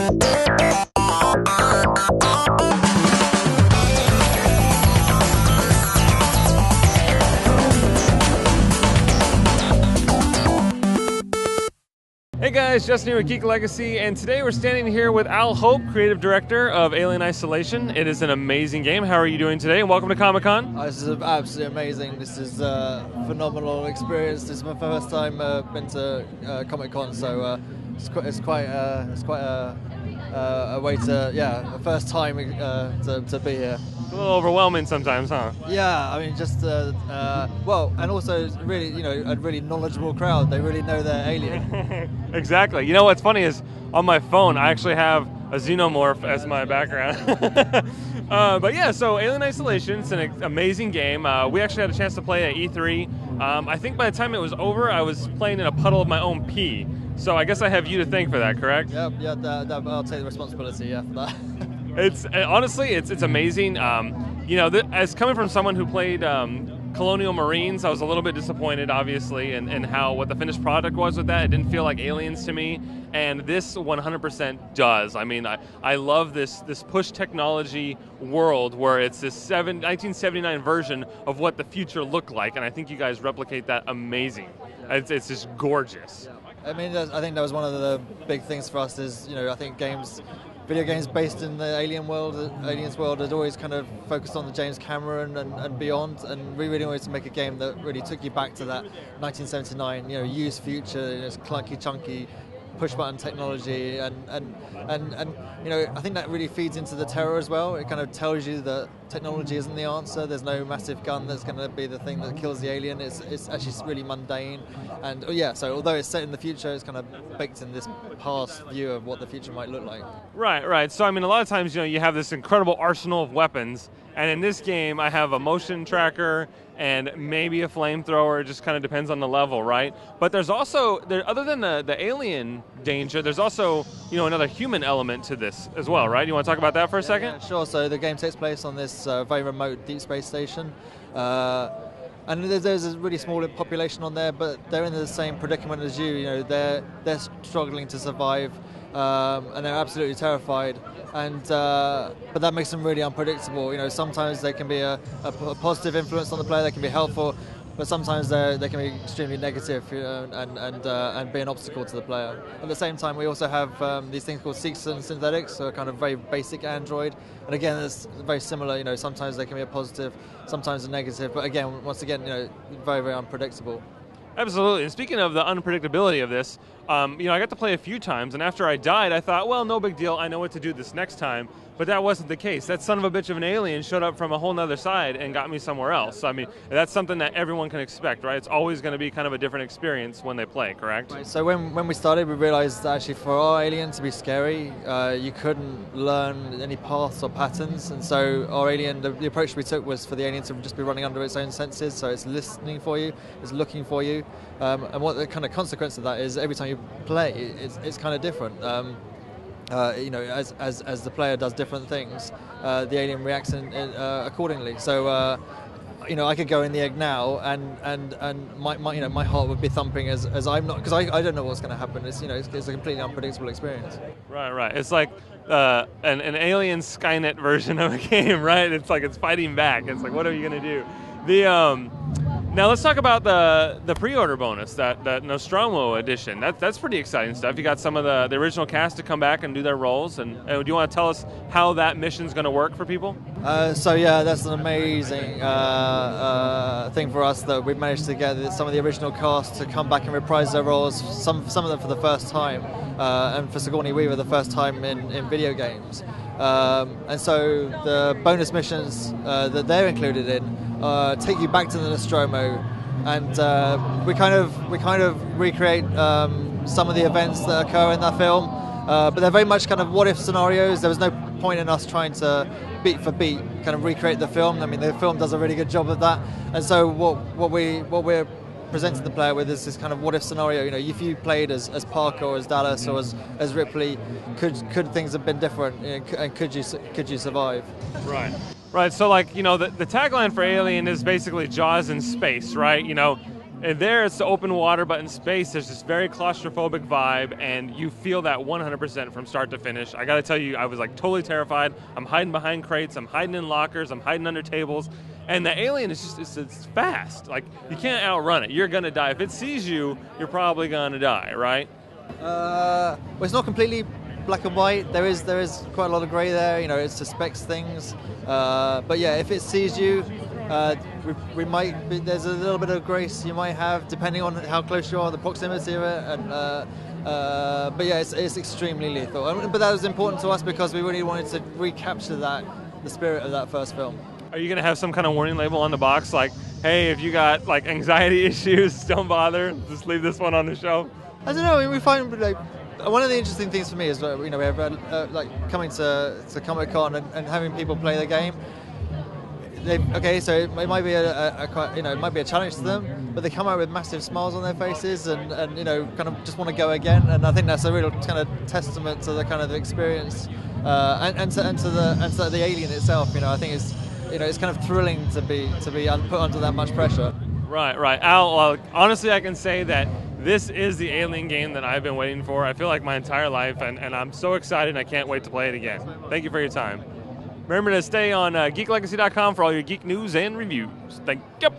Hey guys, Justin here with Geek Legacy, and today we're standing here with Al Hope, creative director of Alien Isolation. It is an amazing game. How are you doing today? And welcome to Comic-Con. This is absolutely amazing. This is a phenomenal experience. This is my first time been to Comic-Con, so it's quite a way to, a first time to be here. It's a little overwhelming sometimes, huh? Yeah, I mean, just well, and also really, a really knowledgeable crowd. They really know their Alien. Exactly. You know what's funny is on my phone I actually have a xenomorph as my background. But yeah, so Alien Isolation, it's an amazing game. We actually had a chance to play at E3. I think by the time it was over, I was playing in a puddle of my own pee. So I guess I have you to thank for that, correct? Yeah, I'll take the responsibility, for that. It's honestly, it's amazing. As coming from someone who played Colonial Marines, I was a little bit disappointed, obviously, in what the finished product was with that. It didn't feel like Aliens to me, and this 100% does. I mean, I love this push technology world where it's this 1979 version of what the future looked like, and I think you guys replicate that amazing. It's just gorgeous. I mean, I think that was one of the big things for us is, I think video games based in the Aliens world had always kind of focused on the James Cameron and beyond, and we really wanted to make a game that really took you back to that 1979, used future, it's clunky, chunky, push-button technology, and I think that really feeds into the terror as well. It kind of tells you that technology isn't the answer. There's no massive gun that's going to be the thing that kills the alien. It's actually really mundane, and so although it's set in the future, it's kind of baked in this past view of what the future might look like. Right. So I mean, a lot of times you have this incredible arsenal of weapons, and in this game I have a motion tracker and maybe a flamethrower. It just kind of depends on the level, right? But there's also, other than the alien danger, there's also another human element to this as well, right? You want to talk about that for a second? Yeah, sure. So the game takes place on this very remote deep space station. And there's a really small population on there, but they're in the same predicament as you. They're struggling to survive, and they're absolutely terrified. And but that makes them really unpredictable. Sometimes they can be a positive influence on the player. They can be helpful, but sometimes they can be extremely negative, and be an obstacle to the player. At the same time, we also have these things called Seeks and Synthetics, so a kind of very basic android. And again, it's very similar. Sometimes they can be a positive, sometimes a negative. But again, once again, very, very unpredictable. Absolutely. And speaking of the unpredictability of this, I got to play a few times, and after I died, I thought, well, no big deal. I know what to do this next time. But that wasn't the case. That son of a bitch of an alien showed up from a whole nother side and got me somewhere else. So, I mean, that's something that everyone can expect, right? It's always going to be kind of a different experience when they play, correct? Right. So when we started, we realized that actually for our alien to be scary, you couldn't learn any paths or patterns. And so our alien, the approach we took was for the alien to just be running under its own senses. So it's listening for you, it's looking for you. And what the kind of consequence of that is every time you play, it's kind of different. As the player does different things, the alien reacts accordingly. So, I could go in the egg now, and my heart would be thumping as I'm not, because I don't know what's going to happen. It's it's a completely unpredictable experience. Right. It's like an alien Skynet version of a game, right? It's like it's fighting back. It's like, what are you going to do? Now let's talk about the pre-order bonus, that Nostromo edition. That's pretty exciting stuff. You got some of the original cast to come back and do their roles. And do you want to tell us how that mission's going to work for people? That's an amazing thing for us that we've managed to get some of the original cast to come back and reprise their roles. Some of them for the first time, and for Sigourney Weaver the first time in video games. And so the bonus missions that they're included in take you back to the Nostromo, and we kind of recreate some of the events that occur in that film, but they're very much kind of what if scenarios. There was no point in us trying to beat for beat kind of recreate the film. I mean, the film does a really good job of that, and so what we're presenting the player with is this kind of what if scenario. If you played as Parker or as Dallas or as Ripley, could things have been different, and could you survive? Right. So the tagline for Alien is basically Jaws in space, right? And there it's the open water, but in space there's this very claustrophobic vibe, and you feel that 100% from start to finish. I gotta tell you, I was like totally terrified. I'm hiding behind crates, I'm hiding in lockers, I'm hiding under tables, and the alien is just, it's fast. Like, you can't outrun it. You're gonna die. If it sees you, you're probably gonna die, right? Well, it's not completely black and white. There is quite a lot of grey there. You know, it suspects things. But yeah, if it sees you, we might be, there's a little bit of grace you might have depending on how close you are, the proximity of it. And but yeah, it's extremely lethal. But that was important to us because we really wanted to recapture the spirit of that first film. Are you gonna have some kind of warning label on the box, like, hey, if you got like anxiety issues, don't bother. Just leave this one on the shelf. I don't know. I mean, we find like one of the interesting things for me is we have like coming to Comic-Con and having people play the game. So it might be it might be a challenge to them, but they come out with massive smiles on their faces and kind of just want to go again. And I think that's a real kind of testament to the kind of experience and to the alien itself. I think it's kind of thrilling to be put under that much pressure. Right. Al, honestly, I can say that this is the Alien game that I've been waiting for, I feel like my entire life, and I'm so excited and I can't wait to play it again. Thank you for your time. Remember to stay on geeklegacy.com for all your geek news and reviews. Thank you.